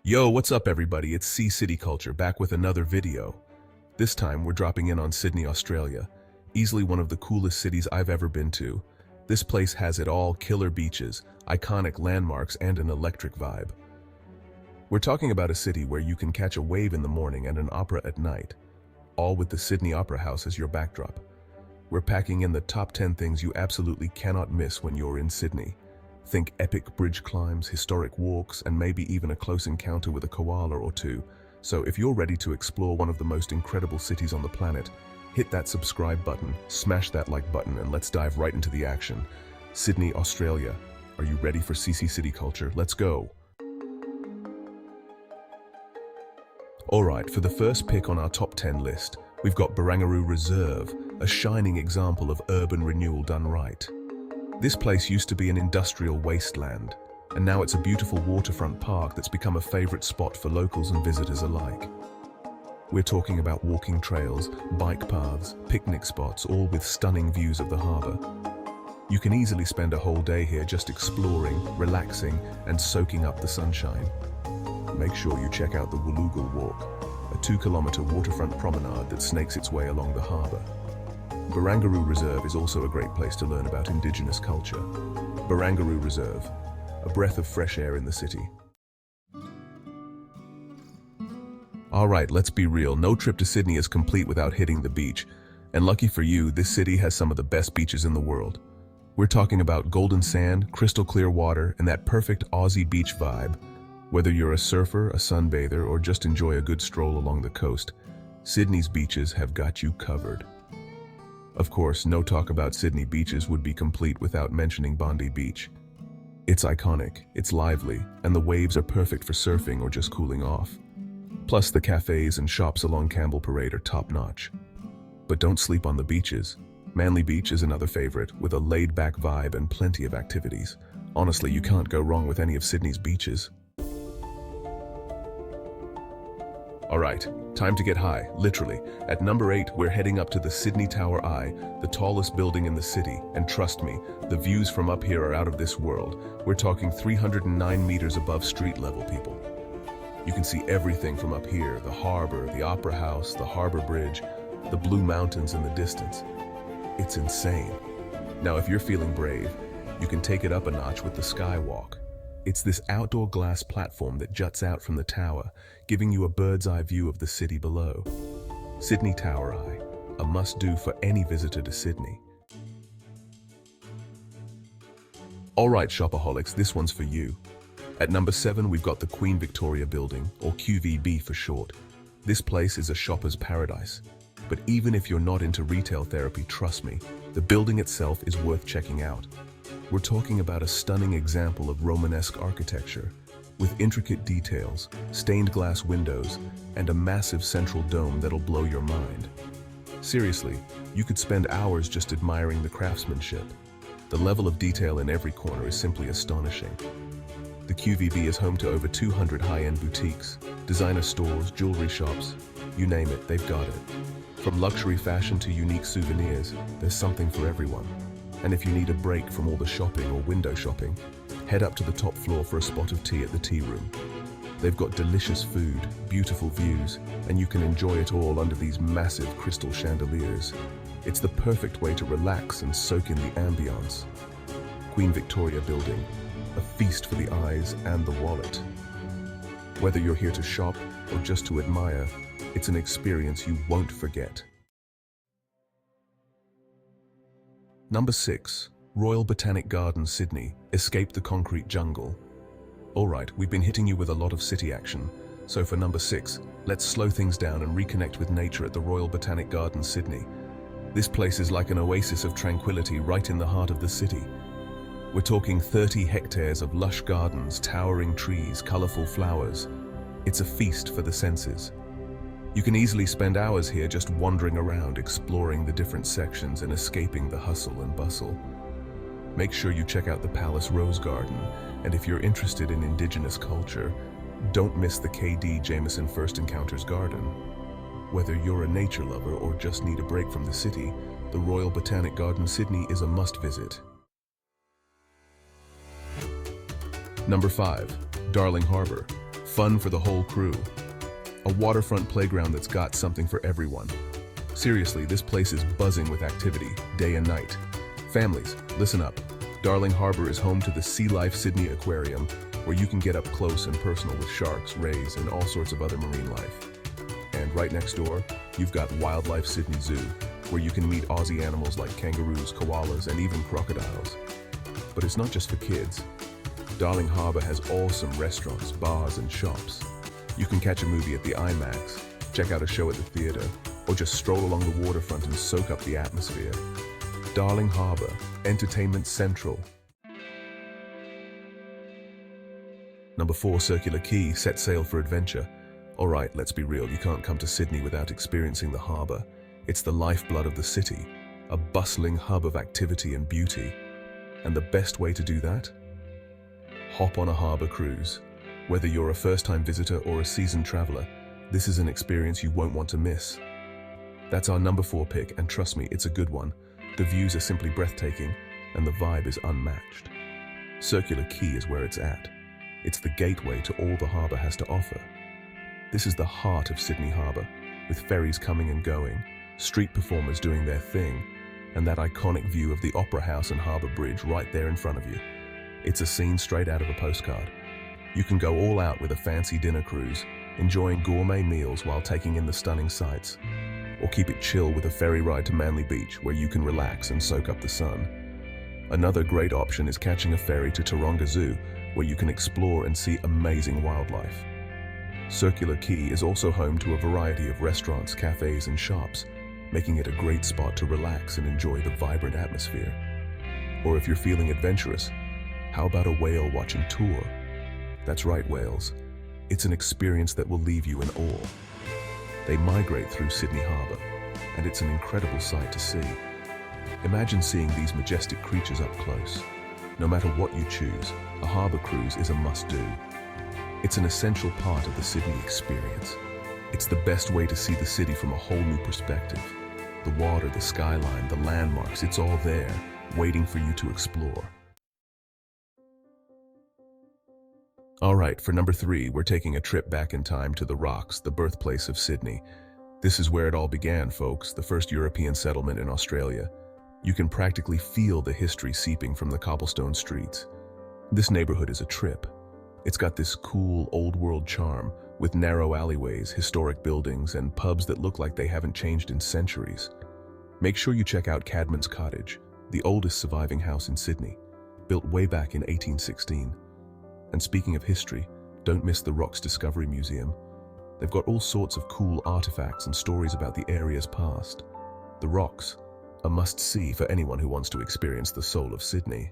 Yo, what's up everybody? It's CCityCulture back with another video. This time we're dropping in on Sydney, Australia. Easily one of the coolest cities I've ever been to. This place has it all: killer beaches, iconic landmarks, and an electric vibe. We're talking about a city where you can catch a wave in the morning and an opera at night, all with the Sydney Opera House as your backdrop. We're packing in the top 10 things you absolutely cannot miss when you're in Sydney. Think epic bridge climbs, historic walks, and maybe even a close encounter with a koala or two. So if you're ready to explore one of the most incredible cities on the planet, hit that subscribe button, smash that like button, and let's dive right into the action. Sydney, Australia. Are you ready for CCityCulture? Let's go! Alright, for the first pick on our top 10 list, we've got Barangaroo Reserve, a shining example of urban renewal done right. This place used to be an industrial wasteland, and now it's a beautiful waterfront park that's become a favorite spot for locals and visitors alike. We're talking about walking trails, bike paths, picnic spots, all with stunning views of the harbour. You can easily spend a whole day here just exploring, relaxing, and soaking up the sunshine. Make sure you check out the Wooloogal Walk, a 2-kilometre waterfront promenade that snakes its way along the harbour. Barangaroo Reserve is also a great place to learn about Indigenous culture. Barangaroo Reserve, a breath of fresh air in the city. Alright, let's be real, no trip to Sydney is complete without hitting the beach. And lucky for you, this city has some of the best beaches in the world. We're talking about golden sand, crystal clear water, and that perfect Aussie beach vibe. Whether you're a surfer, a sunbather, or just enjoy a good stroll along the coast, Sydney's beaches have got you covered. Of course, no talk about Sydney beaches would be complete without mentioning Bondi Beach. It's iconic, it's lively, and the waves are perfect for surfing or just cooling off. Plus, the cafes and shops along Campbell Parade are top-notch. But don't sleep on the beaches. Manly Beach is another favorite, with a laid-back vibe and plenty of activities. Honestly, you can't go wrong with any of Sydney's beaches. Alright, time to get high, literally. At number 8, we're heading up to the Sydney Tower Eye, the tallest building in the city, and trust me, the views from up here are out of this world. We're talking 309 meters above street level, people. You can see everything from up here: the harbour, the opera house, the harbour bridge, the blue mountains in the distance. It's insane. Now, if you're feeling brave, you can take it up a notch with the Skywalk. It's this outdoor glass platform that juts out from the tower, giving you a bird's-eye view of the city below. Sydney Tower Eye, a must-do for any visitor to Sydney. Alright, shopaholics, this one's for you. At number 7, we've got the Queen Victoria Building, or QVB for short. This place is a shopper's paradise. But even if you're not into retail therapy, trust me, the building itself is worth checking out. We're talking about a stunning example of Romanesque architecture, with intricate details, stained glass windows, and a massive central dome that'll blow your mind. Seriously, you could spend hours just admiring the craftsmanship. The level of detail in every corner is simply astonishing. The QVB is home to over 200 high-end boutiques, designer stores, jewelry shops, you name it, they've got it. From luxury fashion to unique souvenirs, there's something for everyone. And if you need a break from all the shopping or window shopping, head up to the top floor for a spot of tea at the tea room. They've got delicious food, beautiful views, and you can enjoy it all under these massive crystal chandeliers. It's the perfect way to relax and soak in the ambience. Queen Victoria Building, a feast for the eyes and the wallet. Whether you're here to shop or just to admire, it's an experience you won't forget. Number 6. Royal Botanic Garden, Sydney. Escape the concrete jungle. Alright, we've been hitting you with a lot of city action, so for number 6, let's slow things down and reconnect with nature at the Royal Botanic Garden, Sydney. This place is like an oasis of tranquility right in the heart of the city. We're talking 30 hectares of lush gardens, towering trees, colourful flowers. It's a feast for the senses. You can easily spend hours here just wandering around, exploring the different sections and escaping the hustle and bustle. Make sure you check out the Palace Rose Garden, and if you're interested in Indigenous culture, don't miss the KD Jameson First Encounters Garden. Whether you're a nature lover or just need a break from the city, the Royal Botanic Garden, Sydney is a must-visit. Number 5. Darling Harbour. Fun for the whole crew. A waterfront playground that's got something for everyone. Seriously, this place is buzzing with activity, day and night. Families, listen up. Darling Harbour is home to the Sea Life Sydney Aquarium, where you can get up close and personal with sharks, rays, and all sorts of other marine life. And right next door, you've got Wildlife Sydney Zoo, where you can meet Aussie animals like kangaroos, koalas, and even crocodiles. But it's not just for kids. Darling Harbour has awesome restaurants, bars, and shops. You can catch a movie at the IMAX, check out a show at the theatre, or just stroll along the waterfront and soak up the atmosphere. Darling Harbour, Entertainment Central. Number 4, Circular Quay, set sail for adventure. Alright, let's be real, you can't come to Sydney without experiencing the harbour. It's the lifeblood of the city, a bustling hub of activity and beauty. And the best way to do that? Hop on a harbour cruise. Whether you're a first-time visitor or a seasoned traveller, this is an experience you won't want to miss. That's our number 4 pick, and trust me, it's a good one. The views are simply breathtaking, and the vibe is unmatched. Circular Quay is where it's at. It's the gateway to all the harbour has to offer. This is the heart of Sydney Harbour, with ferries coming and going, street performers doing their thing, and that iconic view of the Opera House and Harbour Bridge right there in front of you. It's a scene straight out of a postcard. You can go all out with a fancy dinner cruise, enjoying gourmet meals while taking in the stunning sights. Or keep it chill with a ferry ride to Bondi Beach, where you can relax and soak up the sun. Another great option is catching a ferry to Taronga Zoo, where you can explore and see amazing wildlife. Circular Quay is also home to a variety of restaurants, cafes, and shops, making it a great spot to relax and enjoy the vibrant atmosphere. Or if you're feeling adventurous, how about a whale watching tour? That's right, whales. It's an experience that will leave you in awe. They migrate through Sydney Harbour, and it's an incredible sight to see. Imagine seeing these majestic creatures up close. No matter what you choose, a harbour cruise is a must-do. It's an essential part of the Sydney experience. It's the best way to see the city from a whole new perspective. The water, the skyline, the landmarks, it's all there, waiting for you to explore. Alright, for number 3, we're taking a trip back in time to the Rocks, the birthplace of Sydney. This is where it all began, folks, the first European settlement in Australia. You can practically feel the history seeping from the cobblestone streets. This neighborhood is a trip. It's got this cool, old-world charm, with narrow alleyways, historic buildings, and pubs that look like they haven't changed in centuries. Make sure you check out Cadman's Cottage, the oldest surviving house in Sydney, built way back in 1816. And speaking of history, don't miss the Rocks Discovery Museum. They've got all sorts of cool artifacts and stories about the area's past. The Rocks, a must-see for anyone who wants to experience the soul of Sydney.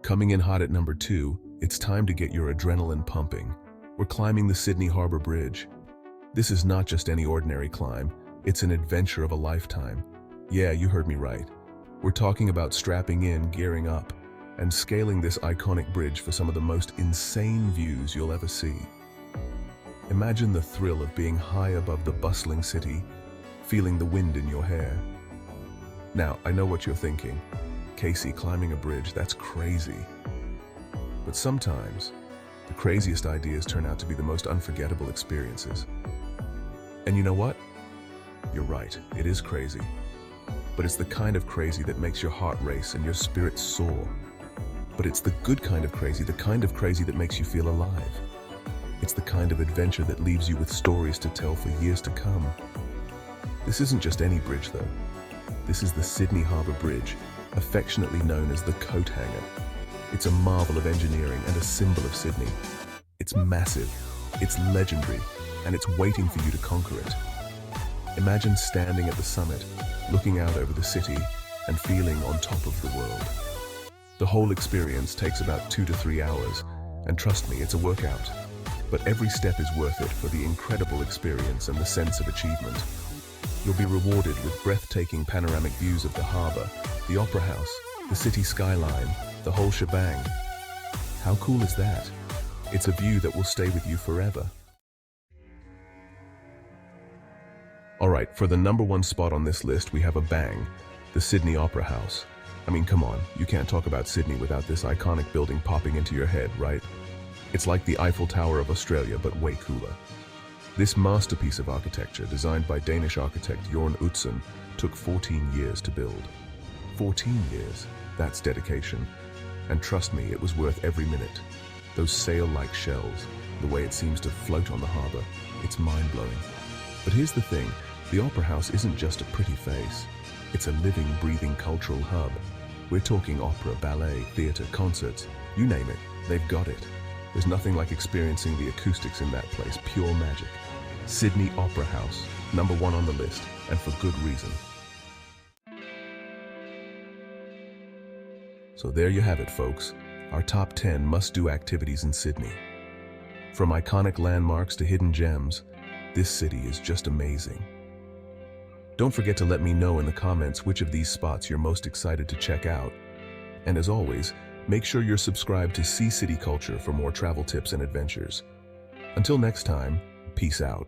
Coming in hot at number 2, it's time to get your adrenaline pumping. We're climbing the Sydney Harbour Bridge. This is not just any ordinary climb, it's an adventure of a lifetime. Yeah, you heard me right. We're talking about strapping in, gearing up, and scaling this iconic bridge for some of the most insane views you'll ever see. Imagine the thrill of being high above the bustling city, feeling the wind in your hair. Now, I know what you're thinking. Casey, climbing a bridge, that's crazy. But sometimes, the craziest ideas turn out to be the most unforgettable experiences. And you know what? You're right, it is crazy. But it's the kind of crazy that makes your heart race and your spirit soar. But it's the good kind of crazy, the kind of crazy that makes you feel alive. It's the kind of adventure that leaves you with stories to tell for years to come. This isn't just any bridge, though. This is the Sydney Harbour Bridge, affectionately known as the Coathanger. It's a marvel of engineering and a symbol of Sydney. It's massive, it's legendary, and it's waiting for you to conquer it. Imagine standing at the summit, looking out over the city, and feeling on top of the world. The whole experience takes about 2 to 3 hours, and trust me, it's a workout. But every step is worth it for the incredible experience and the sense of achievement. You'll be rewarded with breathtaking panoramic views of the harbour, the Opera House, the city skyline, the whole shebang. How cool is that? It's a view that will stay with you forever. Alright, for the number 1 spot on this list, we have a bang, the Sydney Opera House. I mean, come on, you can't talk about Sydney without this iconic building popping into your head, right? It's like the Eiffel Tower of Australia, but way cooler. This masterpiece of architecture, designed by Danish architect Jorn Utzon, took 14 years to build. 14 years, that's dedication. And trust me, it was worth every minute. Those sail-like shells, the way it seems to float on the harbour, it's mind-blowing. But here's the thing, the Opera House isn't just a pretty face. It's a living, breathing cultural hub. We're talking opera, ballet, theatre, concerts, you name it, they've got it. There's nothing like experiencing the acoustics in that place, pure magic. Sydney Opera House, #1 on the list, and for good reason. So there you have it, folks, our top 10 must-do activities in Sydney. From iconic landmarks to hidden gems, this city is just amazing. Don't forget to let me know in the comments which of these spots you're most excited to check out. And as always, make sure you're subscribed to CCityCulture for more travel tips and adventures. Until next time, peace out.